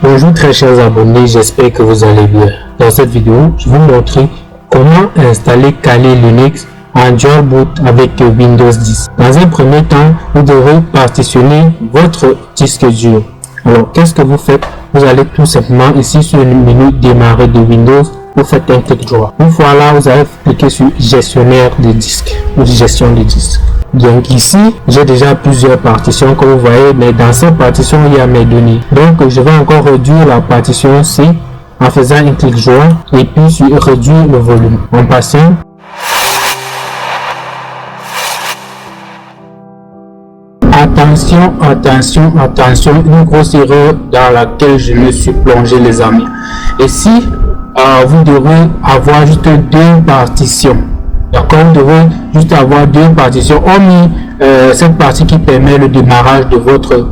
Bonjour très chers abonnés, j'espère que vous allez bien. Dans cette vidéo, je vais vous montrer comment installer Kali Linux en dual boot avec Windows 10. Dans un premier temps, vous devrez partitionner votre disque dur. Alors, qu'est-ce que vous faites? Vous allez tout simplement ici sur le menu démarrer de Windows, vous faites un clic droit. Une fois là, vous allez cliquer sur gestionnaire de disques ou gestion de disques. Donc ici, j'ai déjà plusieurs partitions comme vous voyez, mais dans cette partition, il y a mes données. Donc je vais encore réduire la partition C en faisant un clic droit et puis sur réduire le volume. En passant, attention, une grosse erreur dans laquelle je me suis plongé les amis. Ici, vous devrez avoir juste deux partitions. D'accord, vous devez juste avoir deux partitions, hormis cette partie qui permet le démarrage de votre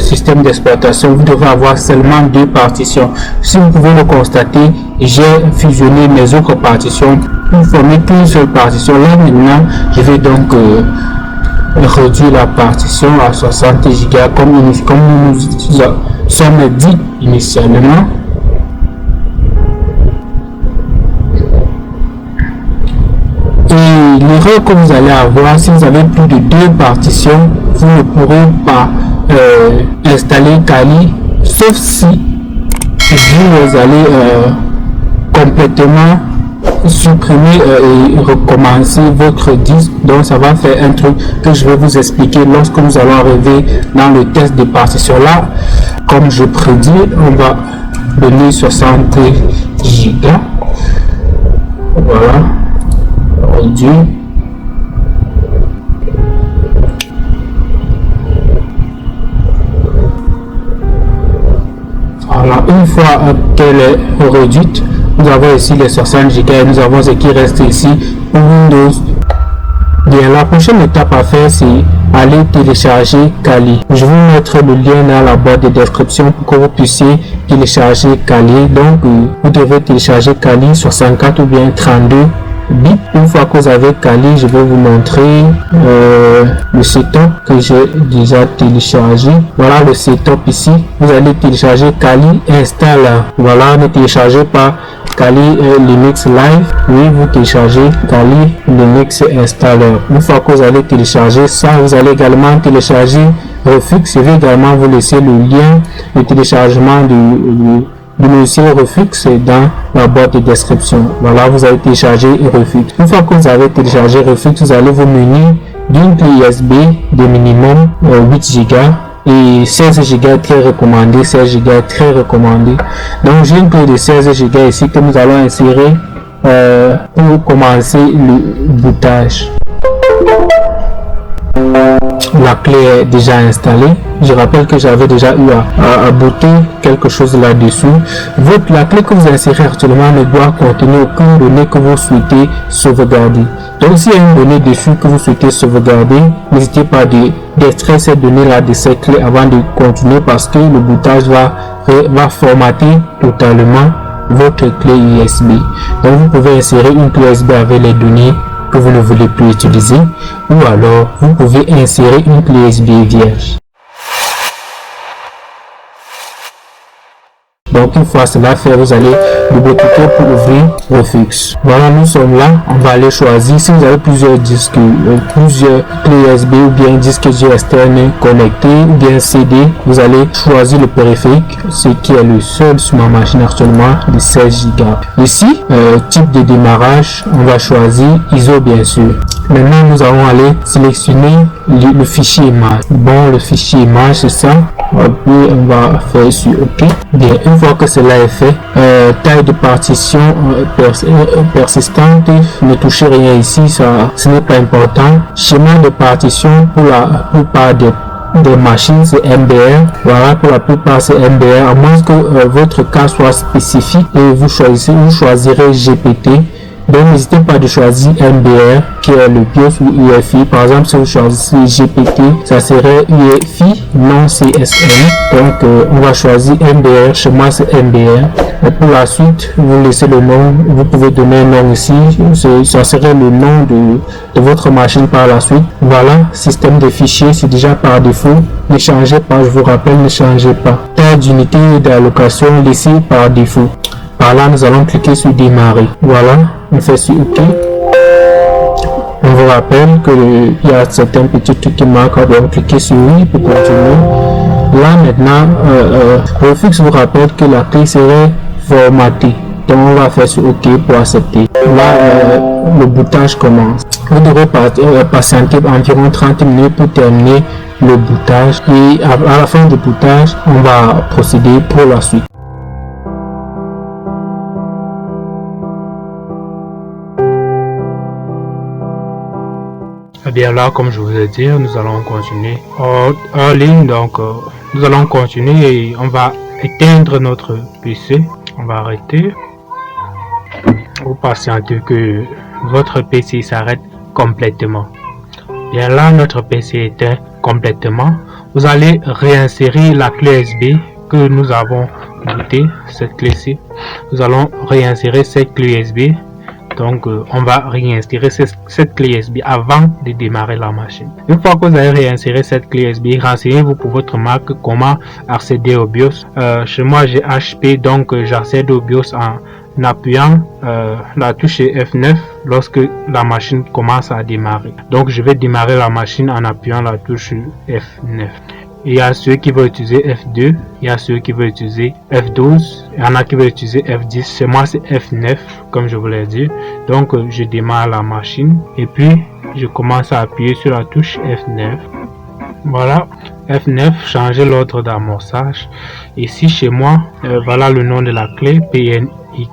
système d'exploitation. Vous devez avoir seulement deux partitions. Si vous pouvez le constater, j'ai fusionné mes autres partitions pour former qu'une seule partition. Là maintenant, je vais donc réduire la partition à 60 Go comme nous sommes dit initialement. Et l'erreur que vous allez avoir, si vous avez plus de deux partitions, vous ne pourrez pas installer Kali, sauf si vous allez complètement supprimer et recommencer votre disque. Donc ça va faire un truc que je vais vous expliquer lorsque nous allons arriver dans le test de partition. Là, comme je prédis, on va donner 60 Go. Voilà. Voilà, une fois qu'elle est réduite, nous avons ici les 60 Go et nous avons ce qui reste ici pour Windows. Bien, la prochaine étape à faire, c'est aller télécharger Kali. Je vais vous mettre le lien dans la boîte de description pour que vous puissiez télécharger Kali. Donc, vous devez télécharger Kali 64 ou bien 32 bits. Une fois que vous avez Kali, je vais vous montrer le setup que j'ai déjà téléchargé. Voilà le setup ici. Vous allez télécharger Kali installer. Voilà, ne téléchargez pas Kali Linux Live. Oui, vous téléchargez Kali Linux Installer. Une fois que vous allez télécharger ça, vous allez également télécharger Refux. Je vais également vous laisser le lien de téléchargement du logiciel Refux dans la boîte de description. Voilà, vous allez télécharger Refux. Une fois que vous avez téléchargé Refux, vous allez vous munir d'une clé USB de minimum 8 Go et 16 Go très recommandé, 16 Go très recommandé. Donc j'ai une clé de 16 Go ici que nous allons insérer pour commencer le bootage. La clé est déjà installée. Je rappelle que j'avais déjà eu à booter quelque chose là-dessus. La clé que vous insérez actuellement ne doit contenir aucune donnée que vous souhaitez sauvegarder. Donc s'il y a une donnée dessus que vous souhaitez sauvegarder, n'hésitez pas d'extraire cette donnée là de cette clé avant de continuer, parce que le bootage va formater totalement votre clé USB. Donc vous pouvez insérer une clé USB avec les données que vous ne voulez plus utiliser, ou alors vous pouvez insérer une clé USB vierge. Donc une fois cela fait, vous allez double-cliquer pour ouvrir Refux. Voilà, nous sommes là. On va aller choisir. Si vous avez plusieurs disques, plusieurs clés USB ou bien disques dur externe connectés ou bien CD, vous allez choisir le périphérique, ce qui est le seul sur ma machine actuellement, de 16 Go. Ici, type de démarrage, on va choisir ISO bien sûr. Maintenant, nous allons aller sélectionner le fichier image. Bon, le fichier image, c'est ça. Et puis, on va faire sur OK. Bien, une fois que cela est fait, taille de partition persistante, ne touchez rien ici, ce n'est pas important. Schéma de partition pour la plupart des machines, c'est MBR. Voilà, pour la plupart c'est MBR, à moins que votre cas soit spécifique et vous choisirez GPT. Donc n'hésitez pas de choisir MBR qui est le BIOS ou UEFI. Par exemple, si vous choisissez GPT, ça serait UEFI, non CSM. Donc on va choisir MBR. Chez moi c'est MBR. Et pour la suite, vous laissez le nom. Vous pouvez donner un nom ici. Ça serait le nom de votre machine par la suite. Voilà, système de fichiers, c'est déjà par défaut. Ne changez pas, je vous rappelle, ne changez pas. Taille d'unité d'allocation laissée par défaut. Par là, nous allons cliquer sur démarrer. Voilà, on fait sur OK. On vous rappelle qu'il y a certains petits trucs qui marquent. Donc, cliquez sur oui pour continuer. Là, maintenant, Refux vous rappelle que la clé serait formatée. Donc, on va faire sur OK pour accepter. Là, le bootage commence. Vous devrez patienter environ 30 minutes pour terminer le bootage. Et à la fin du bootage, on va procéder pour la suite. Bien là, comme je vous ai dit, nous allons continuer en ligne. Donc, nous allons continuer et on va éteindre notre PC. On va arrêter. Vous patientez que votre PC s'arrête complètement. Bien là, notre PC est éteint complètement. Vous allez réinsérer la clé USB que nous avons bootée, cette clé-ci. Nous allons réinsérer cette clé USB. Donc, on va réinsérer cette clé USB avant de démarrer la machine. Une fois que vous avez réinséré cette clé USB, renseignez-vous pour votre marque comment accéder au BIOS. Chez moi, j'ai HP, donc j'accède au BIOS en appuyant la touche F9 lorsque la machine commence à démarrer. Donc, je vais démarrer la machine en appuyant la touche F9. Il y a ceux qui veulent utiliser F2, il y a ceux qui veulent utiliser F12, il y en a qui veulent utiliser F10. Chez moi, c'est F9, comme je vous l'ai dit. Donc, je démarre la machine et puis je commence à appuyer sur la touche F9. Voilà, F9, changer l'ordre d'amorçage. Ici, chez moi, voilà le nom de la clé, PNY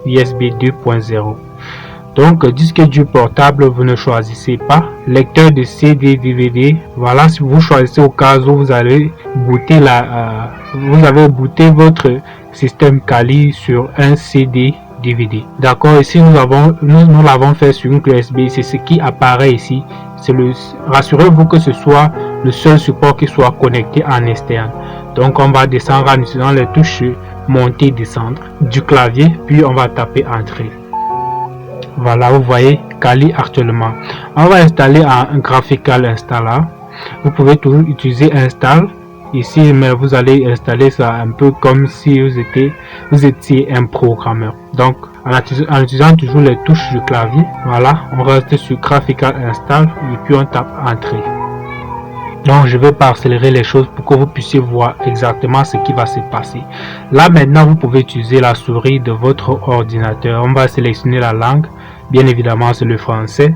USB 2.0. Donc, disque dur portable, vous ne choisissez pas. Lecteur de CD, DVD, voilà, si vous choisissez au cas où vous allez booter vous avez booté votre système Kali sur un CD, DVD. D'accord, ici nous l'avons fait sur une clé USB, c'est ce qui apparaît ici. Rassurez-vous que ce soit le seul support qui soit connecté en externe. Donc, on va descendre en utilisant les touches monter, descendre du clavier, puis on va taper entrée. Voilà, vous voyez Kali actuellement. On va installer un graphical installer. Vous pouvez toujours utiliser install ici, mais vous allez installer ça un peu comme si vous étiez un programmeur. Donc, en utilisant toujours les touches du clavier, voilà, on reste sur graphical install et puis on tape entrée. Donc, je vais pas accélérer les choses pour que vous puissiez voir exactement ce qui va se passer. Là, maintenant, vous pouvez utiliser la souris de votre ordinateur. On va sélectionner la langue. Bien évidemment, c'est le français.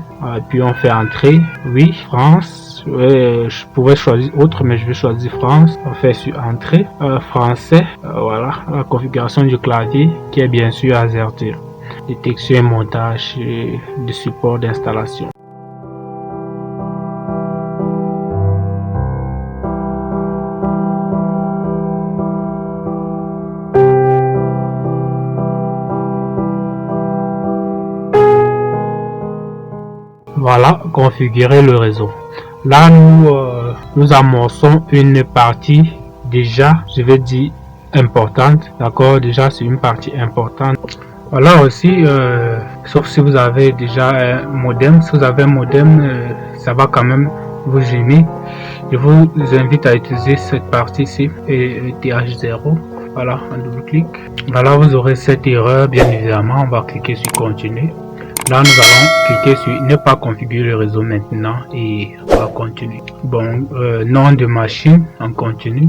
Puis, on fait entrer. Oui, France. Je pourrais choisir autre, mais je vais choisir France. On fait sur entrée. Français. Voilà, la configuration du clavier qui est bien sûr AZERTY. Détection et montage de support d'installation. Voilà, configurer le réseau. Là, nous amorçons une partie déjà, je vais dire importante. D'accord, déjà c'est une partie importante. Voilà aussi, sauf si vous avez déjà un modem. Si vous avez un modem, ça va quand même vous gêner. Je vous invite à utiliser cette partie-ci et TH0. Voilà, un double-clic. Voilà, vous aurez cette erreur, bien évidemment. On va cliquer sur continuer. Là, nous allons cliquer sur ne pas configurer le réseau maintenant et on va continuer. Bon, nom de machine, on continue.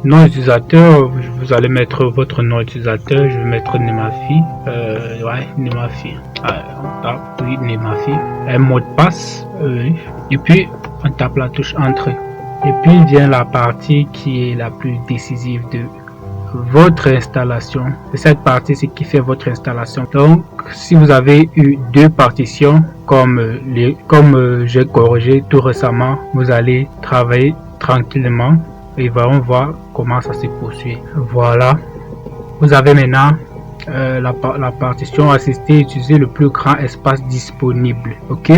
Nom utilisateur, vous allez mettre votre nom utilisateur. Je vais mettre Nemafi. Ouais, Nemafi. On tape oui, Nemafi. Un mot de passe. Et puis, on tape la touche entrée. Et puis vient la partie qui est la plus décisive de votre installation. Cette partie, c'est qui fait votre installation. Donc, si vous avez eu deux partitions, comme j'ai corrigé tout récemment, vous allez travailler tranquillement et on va voir comment ça se poursuit. Voilà, vous avez maintenant la partition assistée, utiliser le plus grand espace disponible. Ok.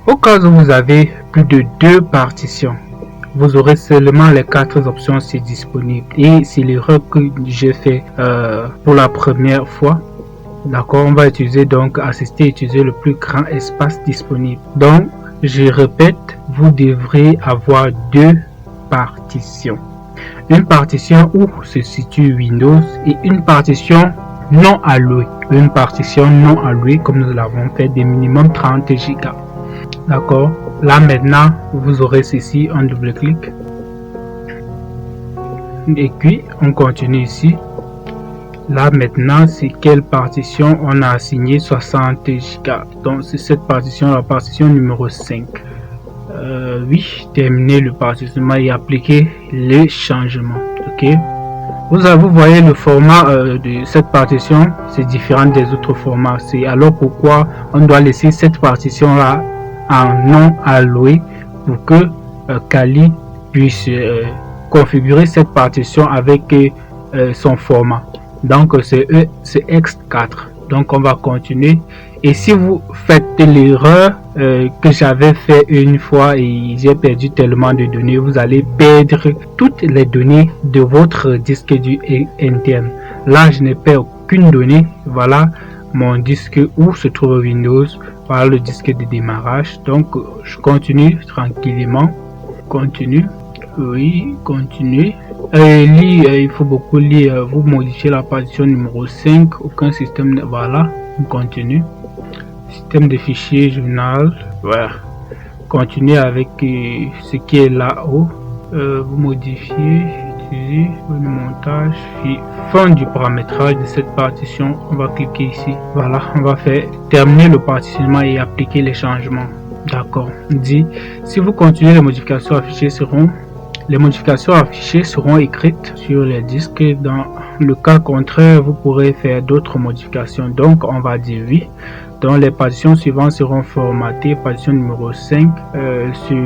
Au cas où vous avez plus de 2 partitions, vous aurez seulement les 4 options si disponibles. Et c'est l'erreur que j'ai fait pour la première fois. D'accord, on va utiliser donc assister, utiliser le plus grand espace disponible. Donc, je répète, vous devrez avoir 2 partitions. Une partition où se situe Windows et une partition non allouée. Une partition non allouée, comme nous l'avons fait, de minimum 30 Go. D'accord. Là maintenant, vous aurez ceci, on double-clique. Et puis, on continue ici. Là maintenant, c'est quelle partition on a assigné 60 Go. Donc, c'est cette partition, la partition numéro 5. Oui, terminer le partitionnement et appliquer les changements. Ok. Vous voyez le format de cette partition, c'est différent des autres formats. C'est alors pourquoi on doit laisser cette partition là en non alloué pour que Kali puisse configurer cette partition avec son format. Donc c'est ext4. Donc on va continuer. Et si vous faites l'erreur que j'avais fait une fois et j'ai perdu tellement de données, vous allez perdre toutes les données de votre disque dur interne. Là, je n'ai pas aucune donnée. Voilà mon disque où se trouve Windows. Voilà le disque de démarrage. Donc, je continue tranquillement. Continue. Oui, continue. Il faut beaucoup lire. Vous modifiez la partition numéro 5. Aucun système. Voilà. On continue. Système de fichiers journal. Voilà. Continuez avec ce qui est là-haut. Vous modifiez. Utiliser le montage. Fin du paramétrage de cette partition. On va cliquer ici. Voilà. On va faire terminer le partitionnement et appliquer les changements. D'accord. Dit. Si vous continuez, les modifications affichées seront écrites sur les disques. Dans le cas contraire, vous pourrez faire d'autres modifications. Donc, on va dire oui. Donc, les partitions suivantes seront formatées. Partition numéro 5 sur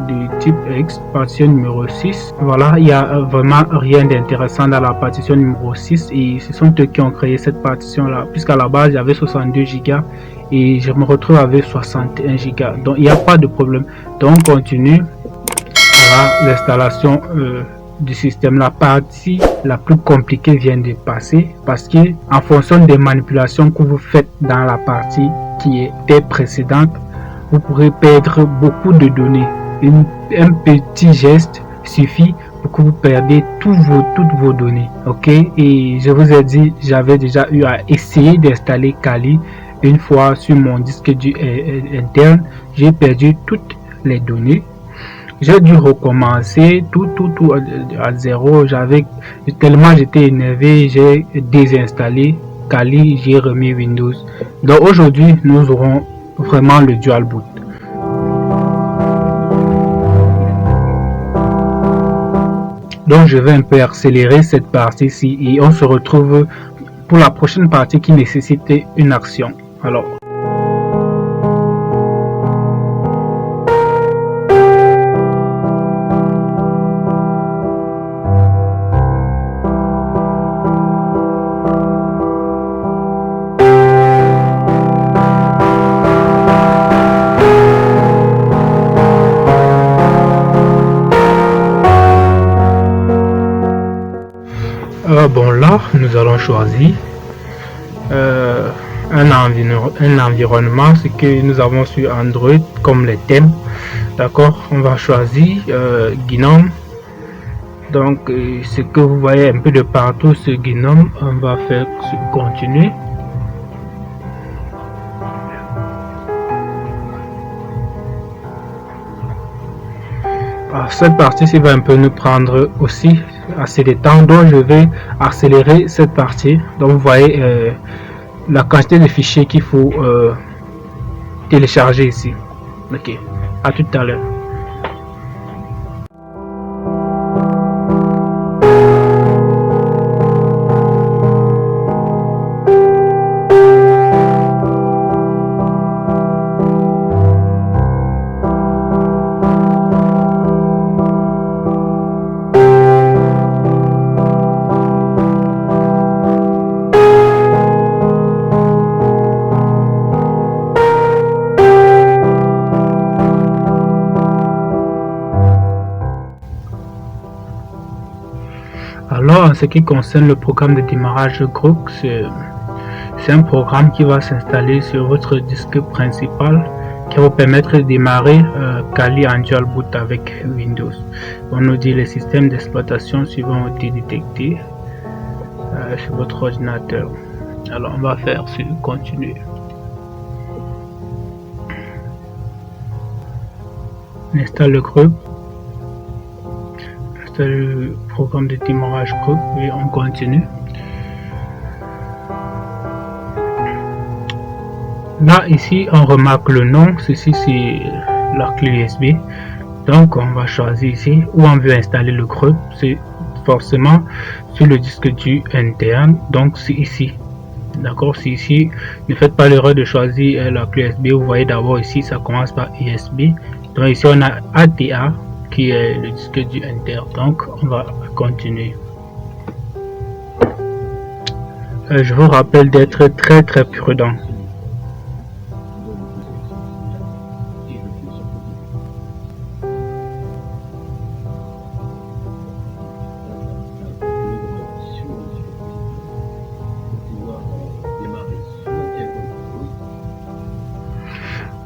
du type X. Partition numéro 6. Voilà, il n'y a vraiment rien d'intéressant dans la partition numéro 6. Et ce sont eux qui ont créé cette partition-là. Puisqu'à la base, j'avais 62 Go. Et je me retrouve avec 61 Go. Donc, il n'y a pas de problème. Donc, on continue. Voilà, l'installation du système. La partie la plus compliquée vient de passer parce que en fonction des manipulations que vous faites dans la partie qui était précédente, vous pourrez perdre beaucoup de données. Un petit geste suffit pour que vous perdez toutes vos données. Ok, et je vous ai dit, j'avais déjà eu à essayer d'installer Kali une fois sur mon disque dur interne. J'ai perdu toutes les données. J'ai dû recommencer tout à zéro. Tellement j'étais énervé, j'ai désinstallé Kali, j'ai remis Windows. Donc aujourd'hui, nous aurons vraiment le dual boot. Donc je vais un peu accélérer cette partie-ci et on se retrouve pour la prochaine partie qui nécessite une action. Alors. Bon, là nous allons choisir un environnement, ce que nous avons sur Android comme les thèmes. D'accord, on va choisir GNOME. Donc ce que vous voyez un peu de partout sur GNOME, on va faire continuer. Cette partie-ci va un peu nous prendre aussi assez de temps, donc je vais accélérer cette partie. Donc vous voyez la quantité de fichiers qu'il faut télécharger ici. Ok, à tout à l'heure. Alors, en ce qui concerne le programme de démarrage Grook, c'est un programme qui va s'installer sur votre disque principal qui va vous permettre de démarrer Kali en dual boot avec Windows. On nous dit les systèmes d'exploitation suivants ont été détectés sur votre ordinateur. Alors, on va faire sur continuer. On installe le groupe. Le programme de démarrage groupe et on continue. Là ici on remarque le nom, ceci c'est la clé USB, donc on va choisir ici où on veut installer le groupe. C'est forcément sur le disque dur interne, donc c'est ici, d'accord, c'est ici. Ne faites pas l'erreur de choisir la clé USB. Vous voyez d'abord ici ça commence par USB, donc ici on a ATA qui est le disque dur interne, donc on va continuer. Je vous rappelle d'être très prudent.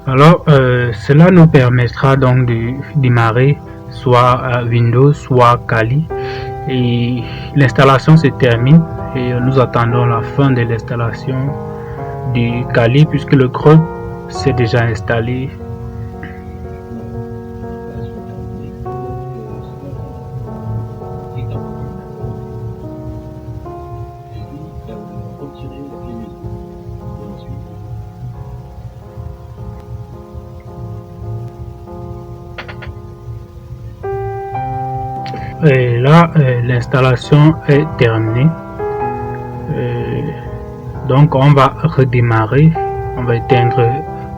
Alors cela nous permettra donc de démarrer soit Windows soit Kali, et l'installation se termine et nous attendons la fin de l'installation du Kali puisque le groupe s'est déjà installé. Et là l'installation est terminée, donc on va redémarrer, on va éteindre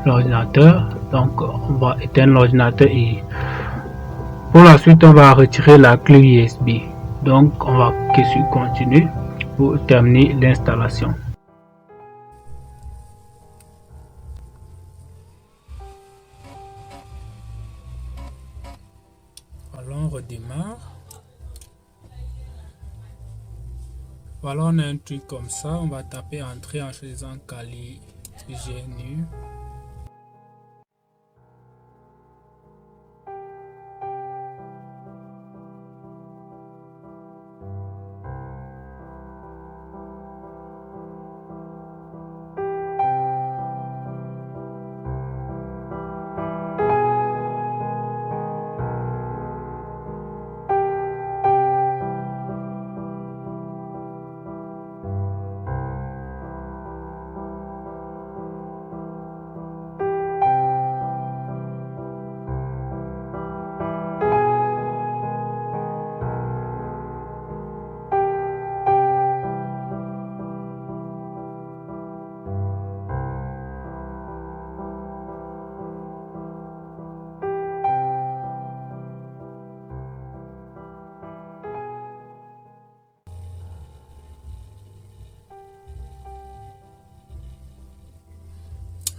l'ordinateur, donc on va éteindre l'ordinateur et pour la suite on va retirer la clé USB, donc on va cliquer sur continue pour terminer l'installation. Alors on redémarre. Voilà, on a un truc comme ça, on va taper entrée en choisissant Kali GNU.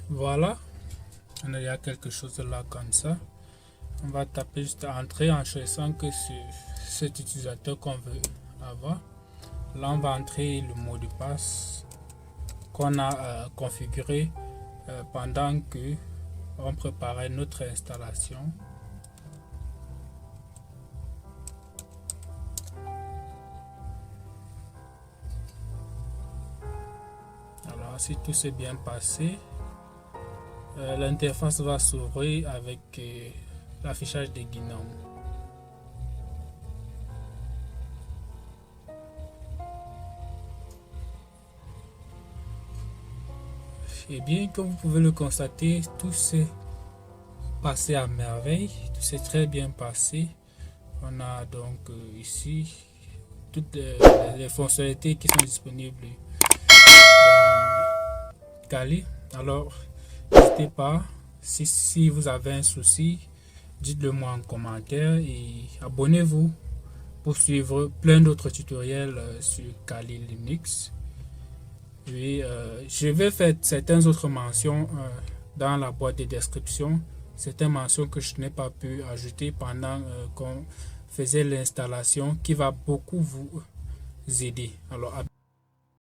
Voilà, on a déjà quelque chose là comme ça. On va taper juste entrée en choisissant que c'est cet utilisateur qu'on veut avoir. Là on va entrer le mot de passe qu'on a configuré pendant que on préparait notre installation. Alors si tout s'est bien passé, l'interface va s'ouvrir avec l'affichage des GNOME. Et bien, comme vous pouvez le constater, tout s'est passé à merveille, tout s'est très bien passé. On a donc ici toutes les fonctionnalités qui sont disponibles dans Kali. Alors, n'hésitez pas, si vous avez un souci, dites-le moi en commentaire et abonnez-vous pour suivre plein d'autres tutoriels sur Kali Linux. Et je vais faire certaines autres mentions dans la boîte de description, certaines mentions que je n'ai pas pu ajouter pendant qu'on faisait l'installation, qui va beaucoup vous aider. Alors,